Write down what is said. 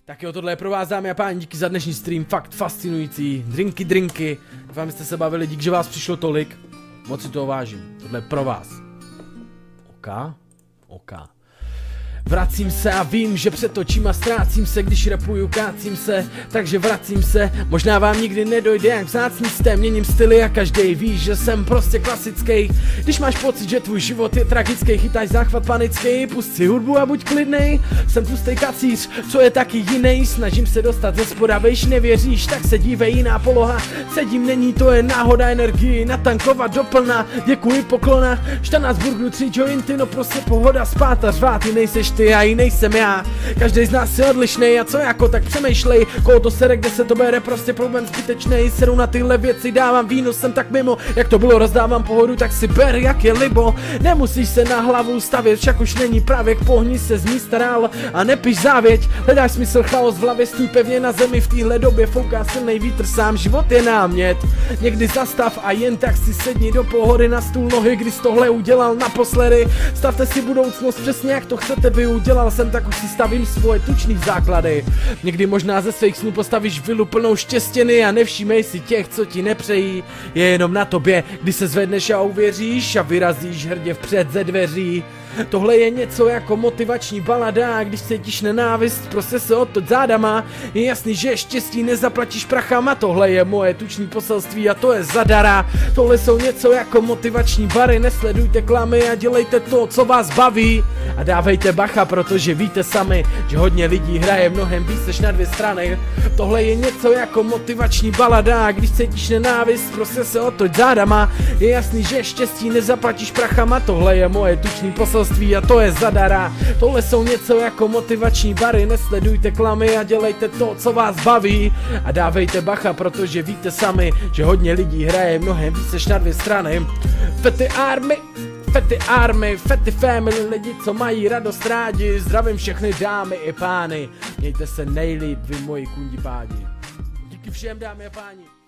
Tak jo, tohle je pro vás, dámy a páni, díky za dnešní stream, fakt fascinující, drinky, doufám, že jste se bavili, díky, že vás přišlo tolik, moc si toho vážím, tohle je pro vás. OK. Vracím se a vím, že před očima ztrácím se, když rapuju, kácím se, takže vracím se, možná vám nikdy nedojde, jak vzácný jste, měním styly a každej ví, že jsem prostě klasický. Když máš pocit, že tvůj život je tragický, chytáš záchvat panický, pust si hudbu a buď klidnej, jsem tlustej kacíř, co je taky jiný, snažím se dostat ze spoda, vejš nevěříš, tak se dívej, jiná poloha, sedím, není to jen náhoda, energii natankovat doplna, děkuji, poklona, 14 burgerů, 3 jointy, no prostě pohoda, spát a řvát, ty nejseš ty a jiný jsem já. Každý z nás je odlišnej a co jako, tak přemýšlej, koho to sere, kde se to bere, prostě problém zbytečnej, seru na tyhle věci, dávám víno, jsem tak mimo, jak to bylo, rozdávám pohodu, tak si ber, jak je libo, nemusíš se na hlavu stavět, však už není pravěk, pohni se z ní staral a nepiš závěť, hledáš smysl, chaos v hlavě, stůj pevně na zemi, v téhle době fouká silnej vítr, sám život je námět, někdy zastav a jen tak si sedni do pohody na stůl nohy, když tohle udělal naposledy, stavte si budoucnost přesně jak to chcete vy, udělal jsem, tak už si stavím svoje tučný základy. Někdy možná ze svých snů postavíš vilu plnou štěstěny a nevšímej si těch, co ti nepřejí. Je jenom na tobě, kdy se zvedneš a uvěříš a vyrazíš hrdě vpřed ze dveří. Tohle je něco jako motivační balada, když cítíš nenávist, prostě se otoč zádama. Je jasný, že štěstí nezaplatíš prachama, tohle je moje tučný poselství a to je zadara. Tohle jsou něco jako motivační bary, nesledujte klamy a dělejte to, co vás baví. A dávejte bacha, protože víte sami, že hodně lidí hraje mnohem víc než na dvě strany. Tohle je něco jako motivační balada, když cítíš nenávist, prostě se otoč zádama. Je jasný, že štěstí nezaplatíš prachama, tohle je moje tučný poselství a to je zadara. Tohle jsou něco jako motivační bary, nesledujte klamy a dělejte to, co vás baví. A dávejte bacha, protože víte sami, že hodně lidí hraje mnohem víc než na dvě strany. Fety army, fety family, lidi, co mají radost rádi, zdravím všechny dámy i pány, mějte se nejlíp, vy moji kundipádi. Díky všem, dámy a páni.